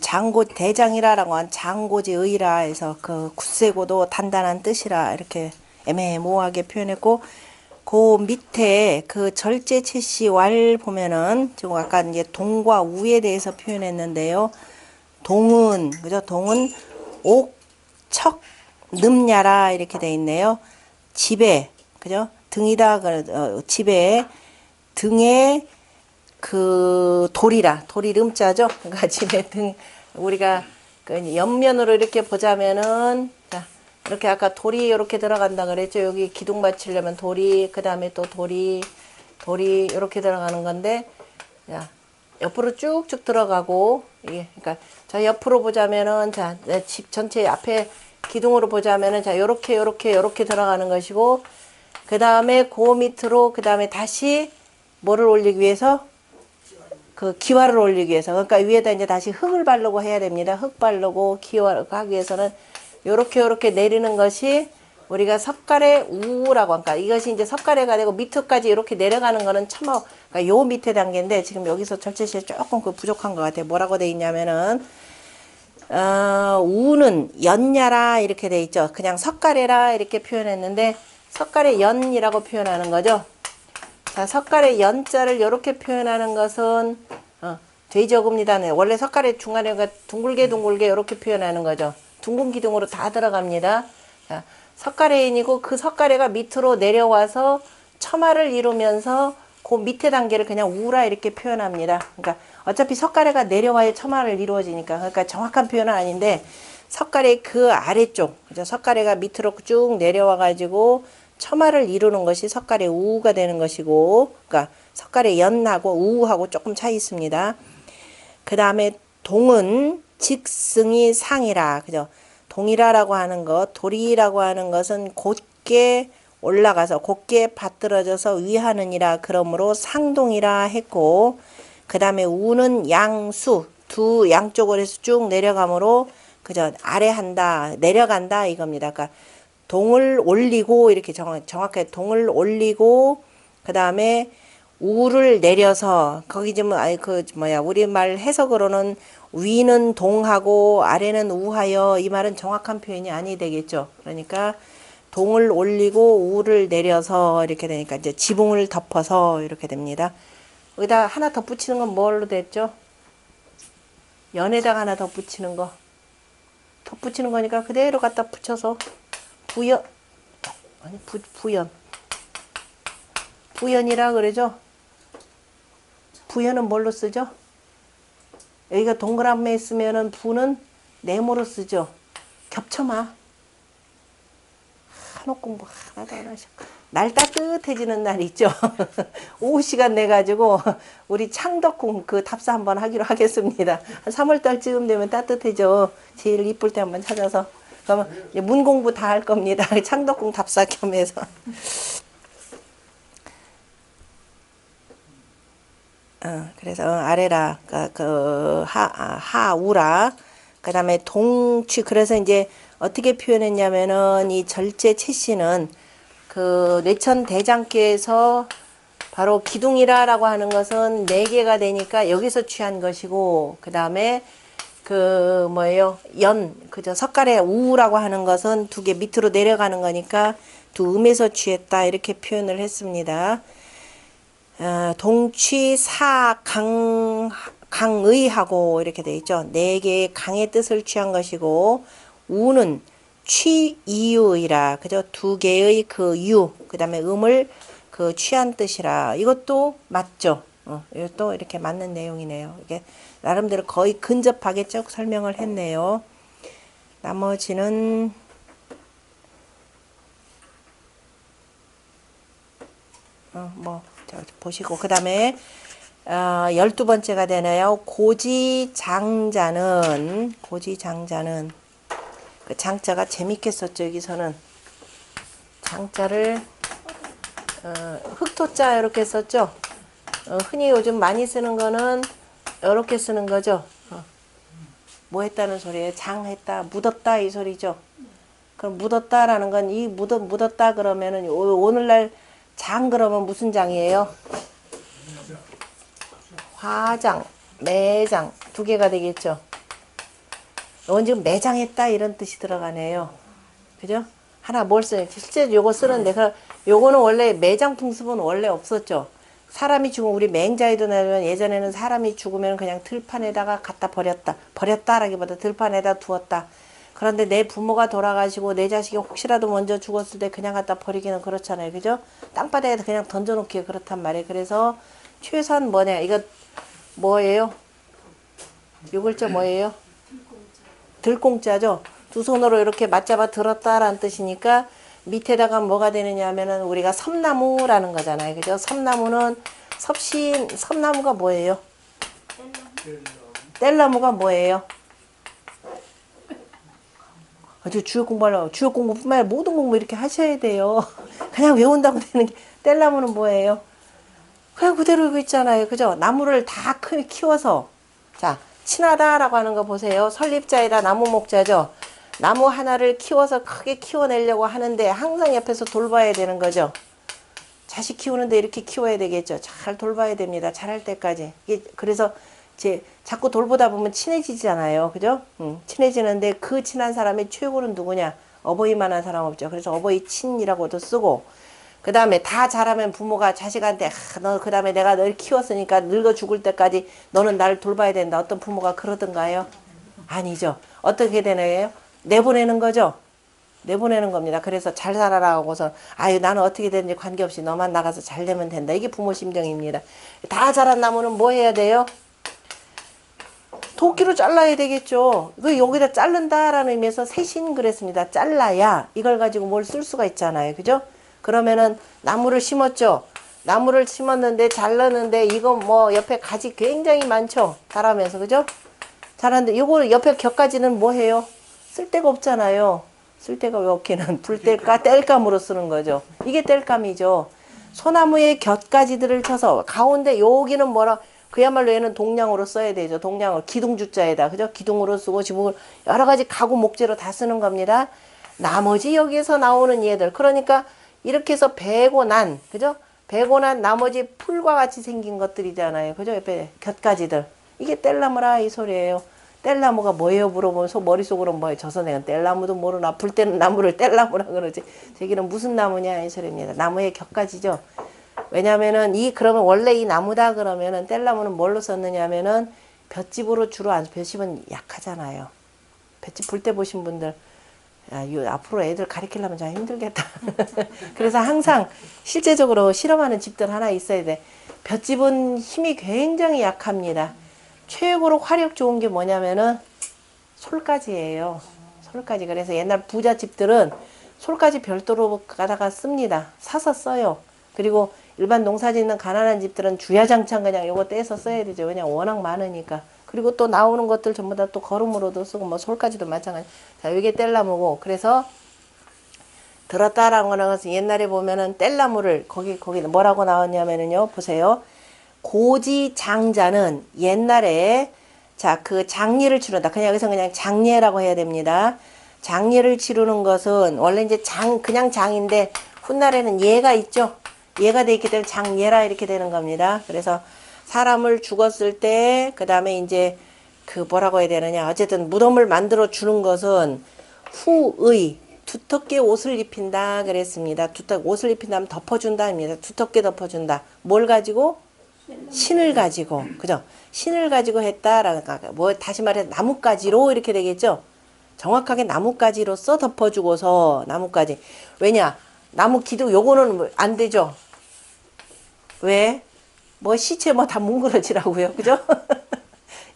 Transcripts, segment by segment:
장고 대장이라라고 한 장고지의라 해서 그 굳세고도 단단한 뜻이라 이렇게 애매모호하게 표현했고, 그 밑에 그 절제치시 왈 보면은 지금 아까 이제 동과 우에 대해서 표현했는데요. 동은 그죠? 동은 옥, 척, 늠야라 이렇게 돼 있네요. 집에 그죠? 등이다 집에 등에 그 돌이라 돌이 름자죠. 그러니까 집에 등 우리가 그 옆면으로 이렇게 보자면은 자 이렇게 아까 돌이 이렇게 들어간다 그랬죠. 여기 기둥 받치려면 돌이 그 다음에 또 돌이 이렇게 들어가는 건데 자 옆으로 쭉쭉 들어가고 이게 그러니까 자 옆으로 보자면은 자 집 전체 앞에 기둥으로 보자면은 자 요렇게 들어가는 것이고 그 다음에 그 밑으로 그 다음에 다시 뭐를 올리기 위해서 그 기와를 올리기 위해서 그러니까 위에다 이제 다시 흙을 바르고 해야 됩니다. 흙 바르고 기와를 하기 위해서는 요렇게 내리는 것이 우리가 석가래 우라고 하니까 이것이 이제 석가래가 되고 밑에까지 이렇게 내려가는 거는 참어 그러니까 요 밑에 단계인데 지금 여기서 절제시에 조금 그 부족한 것 같아요. 뭐라고 돼 있냐면은 우는 연야라 이렇게 돼 있죠. 그냥 석가래라 이렇게 표현했는데 석가래 연이라고 표현하는 거죠. 자, 석가래 연자를 이렇게 표현하는 것은 돼지어금니다네. 원래 석가래 중간에가 둥글게 이렇게 표현하는 거죠. 둥근 기둥으로 다 들어갑니다. 자, 석가래인이고 그 석가래가 밑으로 내려와서 처마를 이루면서 그 밑에 단계를 그냥 우라 이렇게 표현합니다. 그러니까 어차피 석가래가 내려와야 처마를 이루어지니까 그러니까 정확한 표현은 아닌데 석가래 그 아래쪽 그죠? 석가래가 밑으로 쭉 내려와 가지고 처마를 이루는 것이 석가래 우가 되는 것이고 그러니까 석가래 연하고 우하고 조금 차이 있습니다. 그 다음에 동은 직승이 상이라 그죠? 동이라라고 하는 것 도리라고 하는 것은 곧게 올라가서 곧게 받들어져서 위하느니라 그러므로 상동이라 했고 그 다음에 우는 양수 두 양쪽으로 해서 쭉 내려가므로 그죠? 아래 한다 내려간다 이겁니다. 그러니까 동을 올리고 이렇게 정확하게 동을 올리고 그 다음에 우를 내려서 거기 좀 우리말 해석으로는 위는 동하고 아래는 우하여 이 말은 정확한 표현이 아니 되겠죠. 그러니까 동을 올리고 우를 내려서 이렇게 되니까 이제 지붕을 덮어서 이렇게 됩니다. 여기다 하나 덧붙이는 건 뭘로 됐죠? 연에다가 하나 덧붙이는 거. 덧붙이는 거니까 그대로 갖다 붙여서 부연이라 그러죠. 부연은 뭘로 쓰죠? 여기가 동그라미 쓰면은 부는 네모로 쓰죠. 겹쳐마. 한옥 공부 하나도 안 하셔. 날 따뜻해지는 날 있죠. 오후 시간 내 가지고 우리 창덕궁 그 답사 한번 하기로 하겠습니다. 한 3월달쯤 되면 따뜻해져. 제일 이쁠 때 한번 찾아서. 그러면 문 공부 다 할 겁니다. 창덕궁 답사 겸해서. 그래서 아래라 하우라 그다음에 동취 그래서 이제 어떻게 표현했냐면은 이 절제 채씨는 그 뇌천 대장께서 바로 기둥이라라고 하는 것은 4개가 되니까 여기서 취한 것이고 그다음에 그 뭐예요 그저 석가래 우라고 하는 것은 2개 밑으로 내려가는 거니까 두 음에서 취했다 이렇게 표현을 했습니다. 동취 사 강의하고 이렇게 돼 있죠. 4개의 강의 뜻을 취한 것이고 우는 취이유이라 그죠? 2개의 그 유 그다음에 음을 그 취한 뜻이라 이것도 맞죠. 이것도 이렇게 맞는 내용이네요. 이게 나름대로 거의 근접하게 쭉 설명을 했네요. 나머지는 보시고 그 다음에 12번째가 되네요. 고지장자는 그 장자가 재밌게 썼죠. 여기서는 장자를 흑토자 이렇게 썼죠. 흔히 요즘 많이 쓰는 거는 이렇게 쓰는 거죠. 뭐 했다는 소리예요? 장했다, 묻었다 이 소리죠. 그럼 묻었다라는 건 이 묻었다 그러면은 오늘날 장 그러면 무슨 장이에요? 화장. 매장 두 개가 되겠죠. 이건 지금 매장했다 이런 뜻이 들어가네요. 그죠? 하나 뭘 써요? 실제 요거 쓰는데 요거는 원래 매장 풍습은 원래 없었죠. 사람이 죽으면 우리 맹자에도 나면 예전에는 사람이 죽으면 그냥 들판에다가 갖다 버렸다라기보다 들판에다 두었다. 그런데 내 부모가 돌아가시고 내 자식이 혹시라도 먼저 죽었을 때 그냥 갖다 버리기는 그렇잖아요. 그죠? 땅바닥에 그냥 던져놓기가 그렇단 말이에요. 그래서 최소한 뭐냐 이거 뭐예요? 요 글자 뭐예요? 들공자죠. 두 손으로 이렇게 맞잡아 들었다라는 뜻이니까 밑에다가 뭐가 되느냐 하면은 우리가 섬나무라는 거잖아요. 그죠? 섬나무는 섬나무가 뭐예요? 뗄나무가 뭐예요? 아주 주역 공부하려고 주역 공부뿐만 아니라 모든 공부 이렇게 하셔야 돼요. 그냥 외운다고 되는 게 뗄나무는 뭐예요? 그냥 그대로 이거 있잖아요. 그죠? 나무를 다 크게 키워서 자 친하다라고 하는 거 보세요. 설립자에다 나무 목자죠. 나무 하나를 키워서 크게 키워내려고 하는데 항상 옆에서 돌봐야 되는 거죠. 자식 키우는데 이렇게 키워야 되겠죠. 잘 돌봐야 됩니다. 잘할 때까지. 그래서 자꾸 돌보다 보면 친해지잖아요. 그죠? 친해지는데 그 친한 사람의 최고는 누구냐? 어버이만한 사람 없죠. 그래서 어버이 친이라고도 쓰고 그 다음에 다 자라면 부모가 자식한테 너 그 다음에 내가 널 키웠으니까 늙어 죽을 때까지 너는 나를 돌봐야 된다. 어떤 부모가 그러던가요? 아니죠. 어떻게 되나요? 내보내는 거죠. 내보내는 겁니다. 그래서 잘 살아라 하고서 아유 나는 어떻게 되는지 관계없이 너만 나가서 잘 되면 된다. 이게 부모 심정입니다. 다 자란 나무는 뭐 해야 돼요? 도끼로 잘라야 되겠죠. 그 여기다 자른다라는 의미에서 세신 그랬습니다. 잘라야 이걸 가지고 뭘 쓸 수가 있잖아요. 그죠? 그러면은 나무를 심었죠. 나무를 심었는데 잘랐는데 이거 뭐 옆에 가지 굉장히 많죠. 자라면서 그죠? 자랐는데 이거 옆에 곁가지는 뭐 해요? 쓸데가 없잖아요. 쓸데가 왜 없기는 뗄감으로 쓰는 거죠. 이게 뗄감이죠. 소나무의 곁가지들을 쳐서 가운데 여기는 뭐라 그야말로 얘는 동량으로 써야 되죠. 동량으로 기둥주자에다 그죠? 기둥으로 쓰고 지붕을 여러 가지 가구 목재로 다 쓰는 겁니다. 나머지 여기에서 나오는 얘들 그러니까 이렇게 해서 베고 난 그죠? 베고 난 나머지 풀과 같이 생긴 것들이잖아요. 그죠? 옆에 곁가지들 이게 뗄나무라 이 소리예요. 뗄나무가 뭐예요? 물어보면 머릿속으로 뭐예요? 저 선생은 뗄나무도 모르나 불 때는 나무를 뗄나무라 그러지. 저기는 무슨 나무냐 이 소리입니다. 나무의 곁가지죠. 왜냐면은 그러면 원래 이 나무다 그러면은 뗄나무는 뭘로 썼느냐면은 볏짚으로 주로 볏짚은 약하잖아요. 볏짚 불 때 보신 분들 앞으로 애들 가르치려면 좀 힘들겠다. 그래서 항상 실제적으로 실험하는 집들 하나 있어야 돼. 볏짚은 힘이 굉장히 약합니다. 최고로 화력 좋은 게 뭐냐면은 솔가지예요. 솔가지. 그래서 옛날 부잣집들은 솔가지 별도로 가다가 씁니다. 사서 써요. 그리고 일반 농사 짓는 가난한 집들은 주야장창 그냥 요거 떼서 써야 되죠. 왜냐 워낙 많으니까. 그리고 또 나오는 것들 전부 다 또 거름으로도 쓰고 뭐 솔가지도 마찬가지. 자, 이게 뗄나무고. 그래서 들었다라는 거는 옛날에 보면은 뗄나무를 거기 뭐라고 나왔냐면은요. 보세요. 고지장자는 옛날에 그 장례를 치른다. 그냥 여기서 그냥 장례라고 해야 됩니다. 장례를 치르는 것은 원래 이제 그냥 장인데 훗날에는 예가 있죠. 예가 돼 있기 때문에 장예라 이렇게 되는 겁니다. 그래서 사람을 죽었을 때 그다음에 이제 뭐라고 해야 되느냐. 어쨌든 무덤을 만들어 주는 것은 후의 두텁게 옷을 입힌다 그랬습니다. 옷을 입힌 다음 덮어준다 입니다. 두텁게 덮어준다. 뭘 가지고? 신을 가지고. 그죠? 신을 가지고 했다라는 뭐 다시 말해 나뭇가지로 이렇게 되겠죠. 정확하게 나뭇가지로써 덮어주고서 나뭇가지. 왜냐? 나무 기둥 요거는 안 되죠. 왜? 뭐 시체 뭐 다 뭉그러지라고요. 그죠?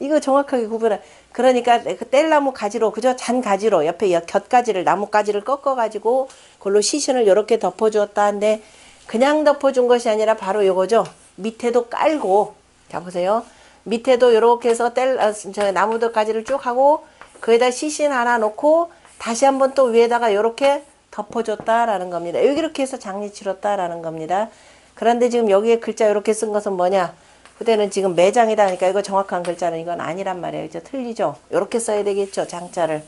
이거 정확하게 구분해. 그러니까 그 뗄나무 가지로 그죠? 잔 가지로 옆에 곁가지를 나뭇가지를 꺾어 가지고 그걸로 시신을 이렇게 덮어 주었다 한데 그냥 덮어 준 것이 아니라 바로 요거죠. 밑에도 깔고 자 보세요. 밑에도 이렇게 해서 나무들 가지를 쭉 하고 그에다 시신 하나 놓고 다시 한번 또 위에다가 이렇게 덮어줬다라는 겁니다. 이렇게 해서 장례 치렀다라는 겁니다. 그런데 지금 여기에 글자 이렇게 쓴 것은 뭐냐? 그때는 지금 매장이다 하니까 이거 정확한 글자는 이건 아니란 말이에요. 그죠? 틀리죠? 이렇게 써야 되겠죠. 장자를.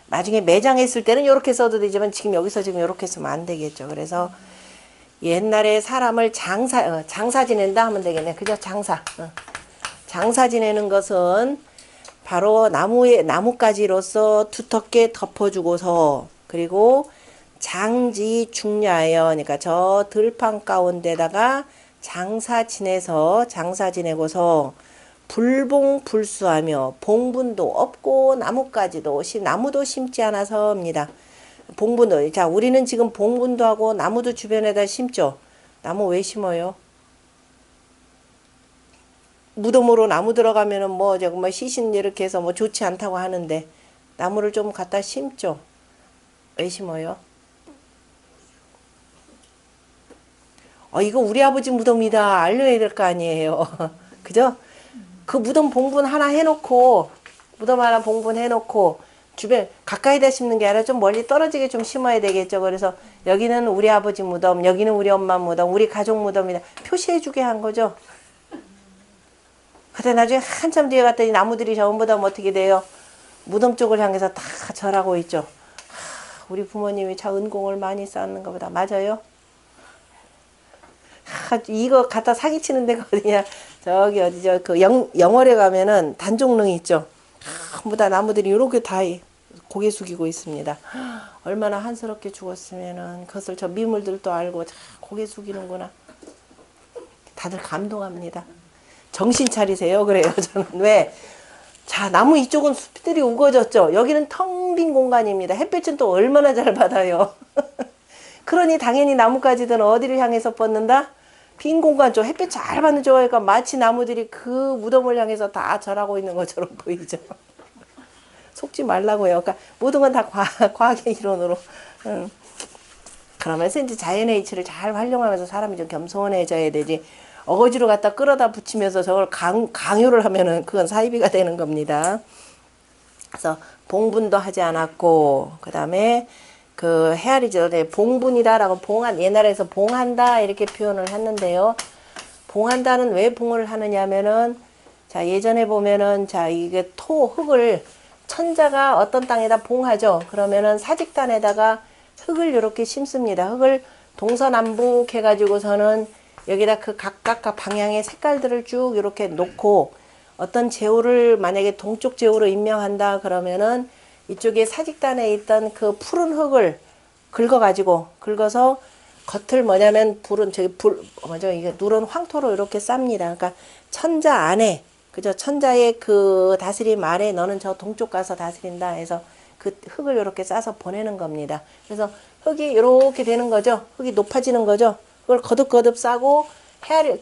나중에 매장했을 때는 이렇게 써도 되지만 지금 여기서 지금 이렇게 쓰면 안 되겠죠. 그래서 옛날에 사람을 장사 지낸다 하면 되겠네. 그죠? 장사. 장사 지내는 것은 바로 나뭇가지로서 두텁게 덮어주고서, 그리고 장지 중야하여, 그러니까 저 들판 가운데다가 장사 지내고서 불봉불수하며, 봉분도 없고 나무도 심지 않아서입니다. 봉분도, 자, 우리는 지금 봉분도 하고 나무도 주변에다 심죠. 나무 왜 심어요? 무덤으로 나무 들어가면은 뭐 저거 뭐 시신 이렇게 해서 뭐 좋지 않다고 하는데, 나무를 좀 갖다 심죠. 왜 심어요? 이거 우리 아버지 무덤이다 알려야 될 거 아니에요. 그죠? 그 무덤 봉분 하나 해놓고, 무덤 하나 봉분 해놓고, 주변 가까이다 심는 게 아니라 좀 멀리 떨어지게 좀 심어야 되겠죠. 그래서 여기는 우리 아버지 무덤, 여기는 우리 엄마 무덤, 우리 가족 무덤이다 표시해주게 한 거죠. 근데 나중에 한참 뒤에 갔더니 나무들이 전부 다 어떻게 돼요? 무덤 쪽을 향해서 다 절하고 있죠. 우리 부모님이 참 은공을 많이 쌓았는가 보다. 맞아요? 이거 갖다 사기치는 데가 어디냐? 저기 어디죠? 그 영월에 가면은 단종릉이 있죠. 전부 다 나무들이 이렇게 다 고개 숙이고 있습니다. 얼마나 한스럽게 죽었으면은 그것을 저 미물들도 알고 고개 숙이는구나. 다들 감동합니다. 정신 차리세요. 그래요. 저는 왜? 자, 나무 이쪽은 숲들이 우거졌죠. 여기는 텅 빈 공간입니다. 햇빛은 또 얼마나 잘 받아요. 그러니 당연히 나뭇가지들은 어디를 향해서 뻗는다? 빈 공간 쪽, 햇빛 잘 받는 쪽이니까 마치 나무들이 그 무덤을 향해서 다 절하고 있는 것처럼 보이죠. 속지 말라고요. 그러니까 모든 건 다 과학의 이론으로. 그러면서 이제 자연의 이치를 잘 활용하면서 사람이 좀 겸손해져야 되지. 어거지로 갖다 끌어다 붙이면서 저걸 강요를 하면은 그건 사이비가 되는 겁니다. 그래서 봉분도 하지 않았고, 그 다음에 그 헤아리죠. 네, 봉분이다라고 옛날에서 봉한다 이렇게 표현을 했는데요. 봉한다는 왜 봉을 하느냐면은, 자, 예전에 보면은, 자, 이게 흙을 천자가 어떤 땅에다 봉하죠. 그러면은 사직단에다가 흙을 이렇게 심습니다. 흙을 동서남북 해가지고서는 여기다 그 각각 방향의 색깔들을 쭉 이렇게 놓고, 어떤 제후를 만약에 동쪽 제후로 임명한다 그러면은 이쪽에 사직단에 있던 그 푸른 흙을 긁어서 겉을 뭐냐면 이게 누런 황토로 이렇게 쌉니다. 그러니까 천자 안에, 그죠? 천자의 그 다스림 아래 너는 저 동쪽 가서 다스린다 해서 그 흙을 이렇게 싸서 보내는 겁니다. 그래서 흙이 이렇게 되는 거죠. 흙이 높아지는 거죠. 그걸 거듭거듭 싸고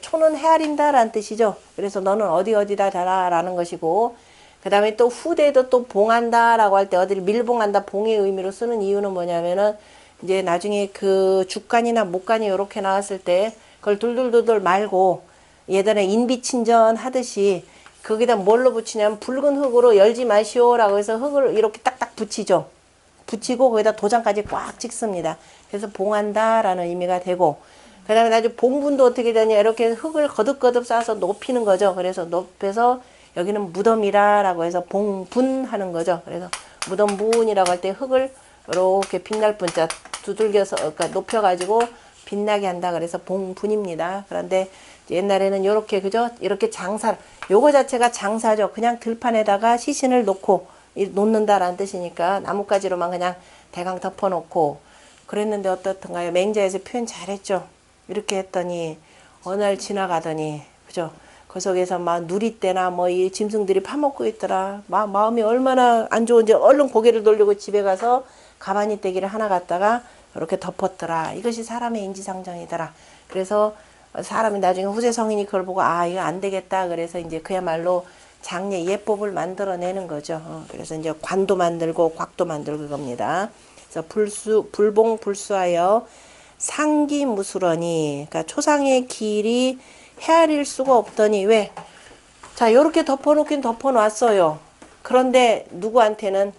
초는 헤아린다라는 뜻이죠. 그래서 너는 어디다 자라라는 것이고, 그 다음에 또 후대도 또 봉한다라고 할 때 어디를 밀봉한다 봉의 의미로 쓰는 이유는 뭐냐면은 이제 나중에 그 죽간이나 목간이 이렇게 나왔을 때 그걸 둘둘둘둘 말고 예전에 인비친전 하듯이 거기다 뭘로 붙이냐면 붉은 흙으로 열지 마시오라고 해서 흙을 이렇게 딱딱 붙이죠. 붙이고 거기다 도장까지 꽉 찍습니다. 그래서 봉한다라는 의미가 되고, 그 다음에 나중에 봉분도 어떻게 되냐, 이렇게 흙을 거듭거듭 쌓아서 높이는 거죠. 그래서 높여서 여기는 무덤이라고 해서 봉분하는 거죠. 그래서 무덤분이라고 할 때 흙을 이렇게 빛날 분자 두들겨서, 그러니까 높여가지고 빛나게 한다. 그래서 봉분입니다. 그런데 옛날에는 이렇게, 그죠? 이렇게 요거 자체가 장사죠. 그냥 들판에다가 시신을 놓는다라는 뜻이니까 나뭇가지로만 그냥 대강 덮어놓고 그랬는데 어떻던가요? 맹자에서 표현 잘했죠. 이렇게 했더니 어느 날 지나가더니, 그죠? 그 속에서 막 누리떼나 뭐 이 짐승들이 파먹고 있더라. 마음이 얼마나 안 좋은지 얼른 고개를 돌리고 집에 가서 가만히 떼기를 하나 갖다가 이렇게 덮었더라. 이것이 사람의 인지상정이더라. 그래서 사람이 나중에 후세 성인이 그걸 보고 이거 안 되겠다. 그래서 이제 그야말로 장례 예법을 만들어내는 거죠. 그래서 이제 관도 만들고 곽도 만들고 그겁니다. 그래서 불봉불수하여 상기무술하니, 그러니까 초상의 길이 헤아릴 수가 없더니, 왜? 자, 요렇게 덮어놓긴 덮어놨어요. 그런데 누구한테는,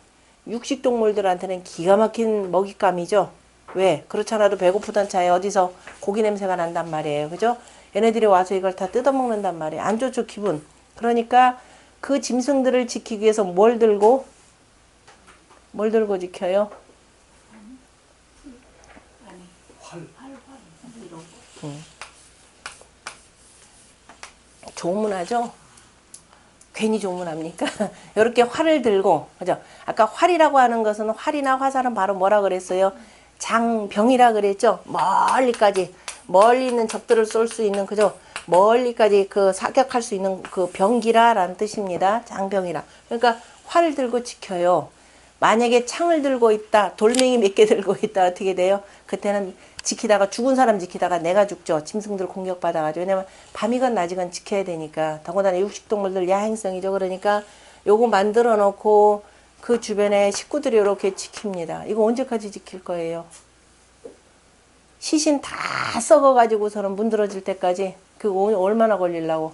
육식동물들한테는 기가 막힌 먹잇감이죠. 왜? 그렇지 않아도 배고프던 차에 어디서 고기 냄새가 난단 말이에요. 그죠? 얘네들이 와서 이걸 다 뜯어먹는단 말이에요. 안 좋죠, 기분. 그러니까 그 짐승들을 지키기 위해서 뭘 들고 지켜요? 좋은 문화죠? 괜히 조문합니까? 이렇게 활을 들고, 그죠? 아까 활이라고 하는 것은 활이나 화살은 바로 뭐라 그랬어요? 장병이라 그랬죠? 멀리 있는 적들을 쏠 수 있는, 그죠? 멀리까지 그 사격할 수 있는 그 병기라라는 뜻입니다. 장병이라. 그러니까 활을 들고 지켜요. 만약에 창을 들고 있다, 돌멩이 몇 개 들고 있다, 어떻게 돼요? 그때는 지키다가 죽은 사람 지키다가 내가 죽죠. 짐승들 공격받아가지고. 왜냐면 밤이건 낮이건 지켜야 되니까. 더군다나 육식동물들 야행성이죠. 그러니까 요거 만들어 놓고 그 주변에 식구들이 이렇게 지킵니다. 이거 언제까지 지킬 거예요? 시신 다 썩어가지고서는 문드러질 때까지 그거 얼마나 걸리려고.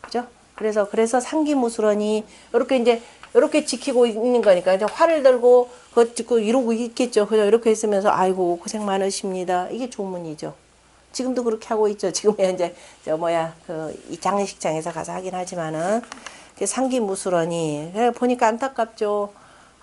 그죠? 그래서 상기무술하니 이렇게 이제 이렇게 지키고 있는 거니까 이제 활을 들고 그거 듣고 이러고 있겠죠. 그죠? 이렇게 있으면서 아이고 고생 많으십니다. 이게 조문이죠. 지금도 그렇게 하고 있죠. 지금은 이제 이 장례식장에서 가서 하긴 하지만은 상기무술하니 보니까 안타깝죠.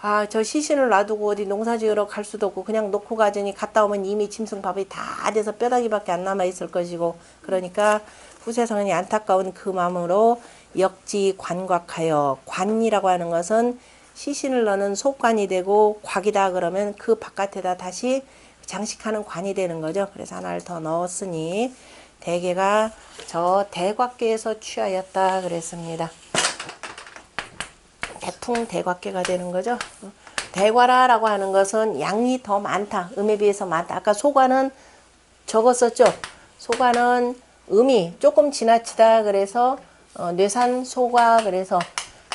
아, 저 시신을 놔두고 어디 농사지으러 갈 수도 없고 그냥 놓고 가자니 갔다 오면 이미 짐승밥이 다 돼서 뼈다귀밖에 안 남아 있을 것이고 그러니까 후세성인이 안타까운 그 마음으로 역지 관곽하여 관이라고 하는 것은 시신을 넣는 속관이 되고 곽이다 그러면 그 바깥에다 다시 장식하는 관이 되는 거죠. 그래서 하나를 더 넣었으니 대개가 저 대곽계에서 취하였다 그랬습니다. 대풍 대곽계가 되는 거죠. 대과라라고 하는 것은 양이 더 많다. 음에 비해서 많다. 아까 소관은 적었었죠. 소관은 음이 조금 지나치다. 그래서 뇌산 소가 그래서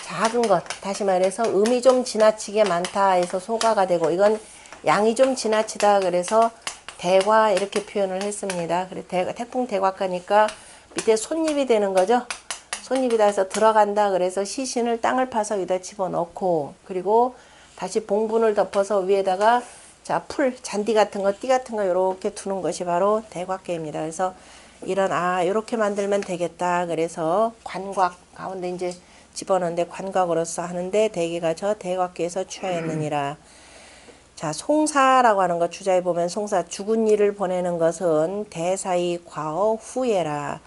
작은 것. 다시 말해서 음이 좀 지나치게 많다 해서 소가가 되고 이건 양이 좀 지나치다. 그래서 대과 이렇게 표현을 했습니다. 그래서 태풍 대곽가니까 밑에 손잎이 되는 거죠. 손잎이다 해서 들어간다. 그래서 시신을 땅을 파서 여기다 집어넣고 그리고 다시 봉분을 덮어서 위에다가 자, 잔디 같은 거, 띠 같은 거 이렇게 두는 것이 바로 대곽계입니다. 그래서 이렇게 만들면 되겠다. 그래서 관곽 가운데 이제 집어넣는데 관곽으로서 하는데 대개가 저 대곽계에서 취하였느니라. 자, 송사라고 하는 거 주자에 보면 송사 죽은 이를 보내는 것은 대사의 과어 후예라.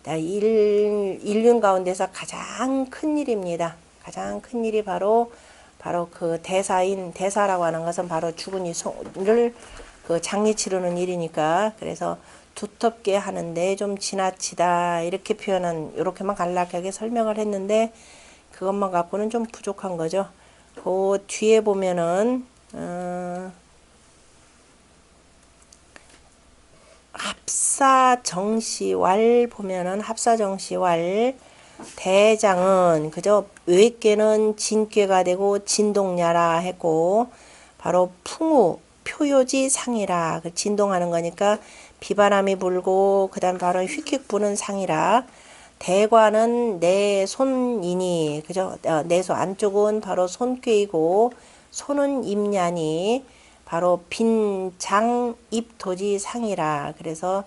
인륜 가운데서 가장 큰 일입니다. 가장 큰 일이 바로 그 대사라고 하는 것은 바로 죽은 이를 그 장례 치르는 일이니까 그래서 두텁게 하는데 좀 지나치다 이렇게 이렇게만 간략하게 설명을 했는데 그것만 갖고는 좀 부족한 거죠. 그 뒤에 보면은 합사정시왈 보면은 합사정시왈 대장은 그저 외께는 진꾀가 되고 진동야라 했고 바로 풍우 표요지 상이라 그 진동하는 거니까 비바람이 불고 그다음 바로 휙휙 부는 상이라 대과는 내 손이니 그죠 내 손 안쪽은 바로 손꾀이고 손은 임냐니 바로 빈장 입토지 상이라 그래서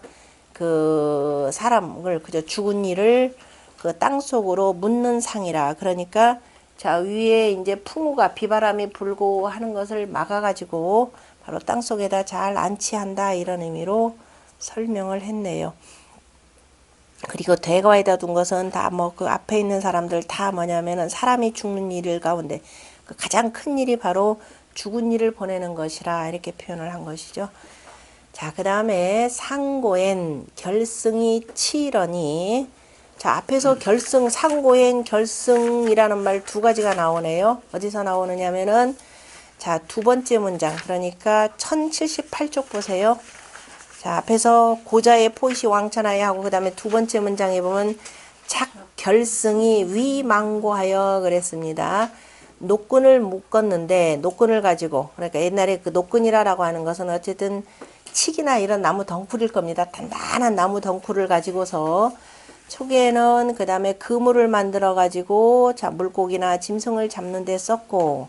그 사람을 그저 죽은 이를 그 땅속으로 묻는 상이라 그러니까 자 위에 이제 풍우가 비바람이 불고 하는 것을 막아가지고 바로 땅속에다 잘 안치한다 이런 의미로 설명을 했네요. 그리고 대과에다 둔 것은 다 그 앞에 있는 사람들 다 뭐냐면은 사람이 죽는 일 가운데 그 가장 큰 일이 바로 죽은 이를 보내는 것이라 이렇게 표현을 한 것이죠. 자, 그 다음에 상고엔 결승이 치러니 자, 앞에서 상고엔 결승이라는 말 두 가지가 나오네요. 어디서 나오느냐면은 자, 두 번째 문장 그러니까 1078쪽 보세요. 자, 앞에서 고자의 포시 왕천하에 하고 그 다음에 두 번째 문장에 보면 착결승이 위망고하여 그랬습니다. 노끈을 묶었는데 노끈을 가지고 그러니까 옛날에 그 노끈이라고 하는 것은 어쨌든 칡이나 이런 나무 덩쿨일 겁니다. 단단한 나무 덩쿨을 가지고서 초기에는 그 다음에 그물을 만들어 가지고 자 물고기나 짐승을 잡는 데 썼고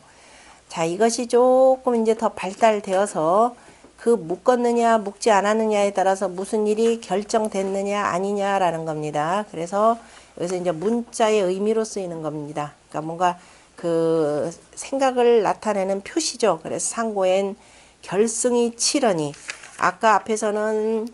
자 이것이 조금 이제 더 발달되어서 그 묶었느냐 묶지 않았느냐에 따라서 무슨 일이 결정됐느냐 아니냐라는 겁니다. 그래서 여기서 이제 문자의 의미로 쓰이는 겁니다. 그러니까 뭔가 그 생각을 나타내는 표시죠. 그래서 상고엔 결승이 치러니 아까 앞에서는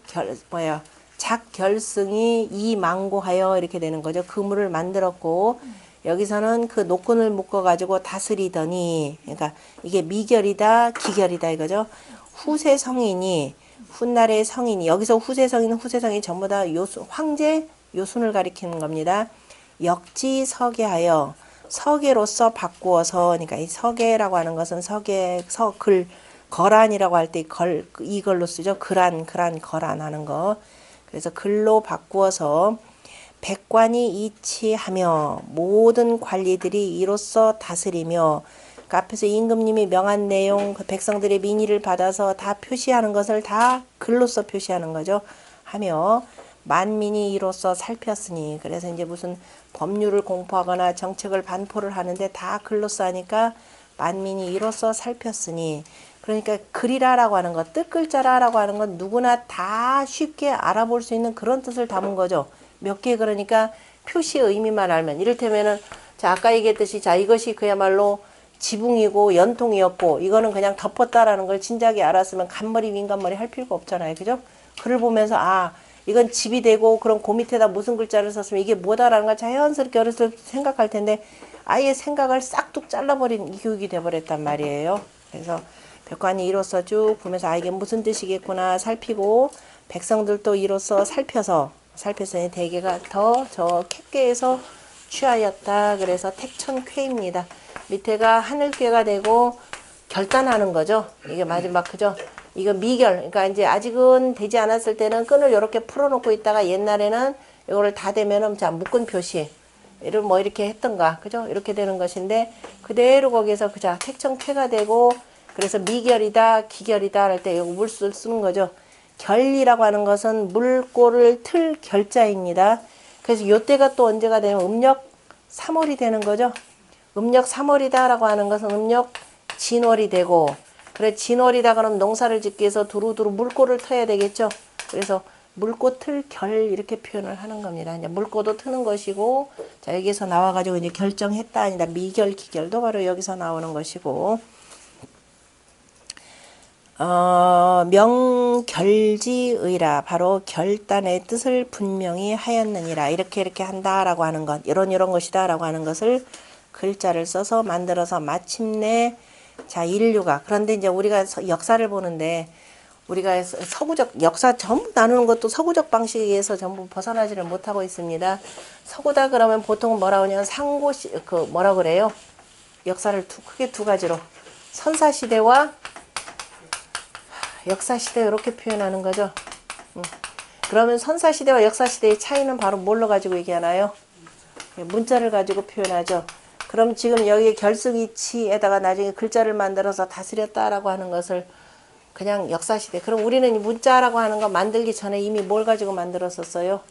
작결승이 이망고하여 이렇게 되는 거죠. 그물을 만들었고 여기서는 그 노끈을 묶어가지고 다스리더니, 그러니까 이게 미결이다, 기결이다 이거죠. 후세 성인이, 훗날의 성인이, 여기서 후세 성인은 후세 성인이 전부 다 요순, 황제 요순을 가리키는 겁니다. 역지서계하여, 서계로서 바꾸어서, 그러니까 이 서계라고 하는 것은 글, 거란이라고 할 때 이걸로 쓰죠. 글안, 거란 하는 거. 그래서 글로 바꾸어서 백관이 이치하며 모든 관리들이 이로써 다스리며, 그 앞에서 임금님이 명한 내용, 그 백성들의 민의를 받아서 다 표시하는 것을 다 글로써 표시하는 거죠. 하며 만민이 이로써 살폈으니, 그래서 이제 무슨 법률을 공포하거나 정책을 반포를 하는데 다 글로써 하니까 만민이 이로써 살폈으니, 그러니까 글이라라고 하는 것, 뜻글자라라고 하는 건 누구나 다 쉽게 알아볼 수 있는 그런 뜻을 담은 거죠. 몇 개, 그러니까 표시의 의미만 알면, 이를테면은 자 아까 얘기했듯이 자 이것이 그야말로 지붕이고 연통이었고 이거는 그냥 덮었다라는 걸 진작에 알았으면 간머리 윙간머리 할 필요가 없잖아요. 그죠? 글을 보면서 아 이건 집이 되고 그럼 그 밑에다 무슨 글자를 썼으면 이게 뭐다라는 걸 자연스럽게 어렸을 때 생각할 텐데 아예 생각을 싹둑 잘라버린 이 교육이 돼버렸단 말이에요. 그래서 백관이 이로써 쭉 보면서 아 이게 무슨 뜻이겠구나 살피고, 백성들도 이로써 살펴서니 대개가 더 저 캣괴에서 취하였다. 그래서 택천쾌입니다. 밑에가 하늘괴가 되고 결단하는 거죠. 이게 마지막 그죠? 이거 미결. 그러니까 이제 아직은 되지 않았을 때는 끈을 이렇게 풀어놓고 있다가 옛날에는 이거를 다 되면은 자 묶은 표시. 이를 뭐 이렇게 했던가. 그죠? 이렇게 되는 것인데 그대로 거기서 그자 택천쾌가 되고, 그래서 미결이다, 기결이다 할 때 이거 물수를 쓰는 거죠. 결이라고 하는 것은 물꼬를 틀 결자입니다. 그래서 요때가 또 언제가 되면 음력 3월이 되는 거죠. 음력 3월이다 라고 하는 것은 음력 진월이 되고, 그래 진월이다 그러면 농사를 짓기 위해서 두루두루 물꼬를 터야 되겠죠. 그래서 물꼬 틀 결 이렇게 표현을 하는 겁니다. 이제 물꼬도 트는 것이고, 자 여기서 나와가지고 이제 결정했다 아니다 미결 기결도 바로 여기서 나오는 것이고, 명결지의라 바로 결단의 뜻을 분명히 하였느니라, 이렇게 한다라고 하는 것, 이런 것이다 라고 하는 것을 글자를 써서 만들어서 마침내 자 인류가, 그런데 이제 우리가 역사를 보는데 우리가 서구적 역사 전부 나누는 것도 서구적 방식에 의해서 전부 벗어나지를 못하고 있습니다. 서구다 그러면 보통 뭐라고 하냐면 상고시 그 뭐라 그래요? 역사를 크게 두 가지로 선사시대와 역사시대 이렇게 표현하는 거죠. 그러면 선사시대와 역사시대의 차이는 바로 뭘로 가지고 얘기하나요? 문자를 가지고 표현하죠. 그럼 지금 여기 결승이치에다가 나중에 글자를 만들어서 다스렸다라고 하는 것을 그냥 역사시대. 그럼 우리는 이 문자라고 하는 거 만들기 전에 이미 뭘 가지고 만들었었어요?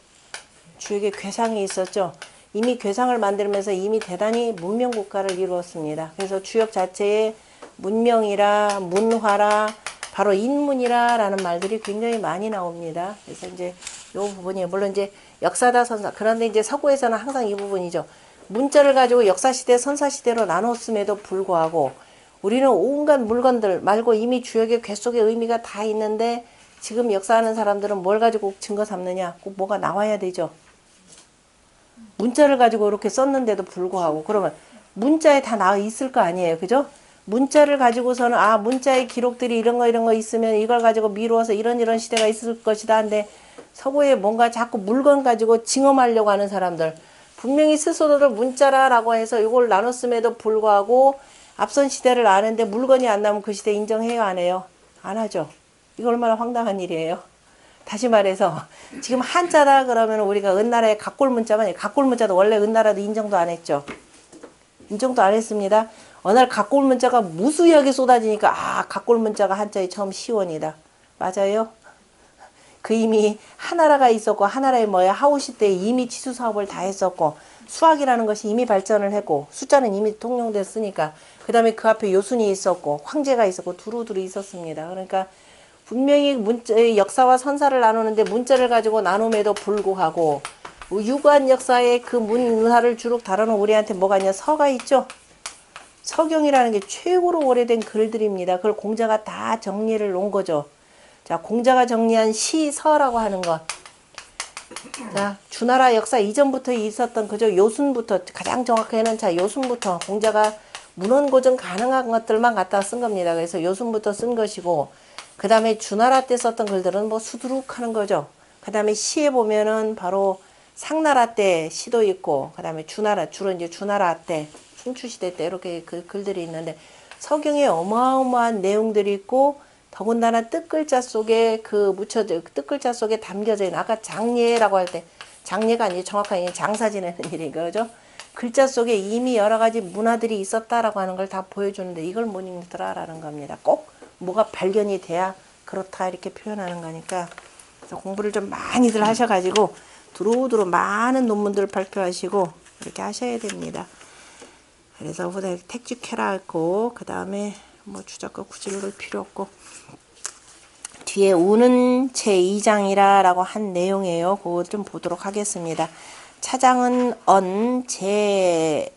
주역에 괴상이 있었죠. 이미 괴상을 만들면서 이미 대단히 문명국가를 이루었습니다. 그래서 주역 자체에 문명이라 문화라 바로 인문이라 라는 말들이 굉장히 많이 나옵니다. 그래서 이제 이 부분이 물론 이제 역사다 선사, 그런데 이제 서구에서는 항상 이 부분이죠. 문자를 가지고 역사시대 선사시대로 나눴음에도 불구하고 우리는 온갖 물건들 말고 이미 주역의 괴 속의 의미가 다 있는데 지금 역사하는 사람들은 뭘 가지고 증거 삼느냐? 꼭 뭐가 나와야 되죠. 문자를 가지고 이렇게 썼는데도 불구하고 그러면 문자에 다 나와 있을 거 아니에요. 그죠? 문자를 가지고서는 아 문자의 기록들이 이런 거 있으면 이걸 가지고 미루어서 이런 시대가 있을 것이다 한데, 서구에 뭔가 자꾸 물건 가지고 징험하려고 하는 사람들, 분명히 스스로를 문자라고 해서 이걸 나눴음에도 불구하고 앞선 시대를 아는데 물건이 안 나오면 그 시대 인정해요 안 해요? 안 하죠. 이거 얼마나 황당한 일이에요. 다시 말해서 지금 한자다 그러면 우리가 은나라의 각골문자만, 각골문자도 원래 은나라도 인정도 안 했죠. 인정도 안 했습니다. 어느 날 각골문자가 무수하게 쏟아지니까 아 각골문자가 한자의 처음 시원이다. 맞아요? 그 이미 하나라가 있었고 하나라의 뭐야 하오시 때 이미 치수 사업을 다 했었고 수학이라는 것이 이미 발전을 했고 숫자는 이미 통용됐으니까 그 다음에 그 앞에 요순이 있었고 황제가 있었고 두루두루 있었습니다. 그러니까 분명히 문자의 역사와 선사를 나누는데 문자를 가지고 나눔에도 불구하고 유구한 역사의 그 문화를 주로 다루는 우리한테 뭐가 있냐? 서가 있죠. 서경이라는 게 최고로 오래된 글들입니다. 그걸 공자가 다 정리를 놓은 거죠. 자, 공자가 정리한 시서라고 하는 것. 자, 주나라 역사 이전부터 있었던 그저 요순부터 가장 정확하게는 자 요순부터 공자가 문헌고증 가능한 것들만 갖다 쓴 겁니다. 그래서 요순부터 쓴 것이고 그 다음에 주나라 때 썼던 글들은 뭐 수두룩 하는 거죠. 그 다음에 시에 보면은 바로 상나라 때 시도 있고 그 다음에 주나라 주로 이제 주나라 때 춘추시대 때 이렇게 그 글들이 있는데 서경에 어마어마한 내용들이 있고 더군다나 뜻글자 속에 그 묻혀져 뜻글자 속에 담겨져 있는 아까 장례라고 할 때 장례가 아니고 정확하게 장사 지내는 일인 거죠. 글자 속에 이미 여러 가지 문화들이 있었다라고 하는 걸 다 보여주는데 이걸 못 읽더라라는 겁니다. 꼭 뭐가 발견이 돼야 그렇다 이렇게 표현하는 거니까 그래서 공부를 좀 많이들 하셔가지고 두루두루 많은 논문들을 발표하시고 이렇게 하셔야 됩니다. 그래서 후대 택주캐라 했고 그 다음에 뭐 주작과 굳이 읽을 필요 없고 뒤에 우는 제2장이라 라고 한 내용이에요. 그거 좀 보도록 하겠습니다. 차장은 언, 제,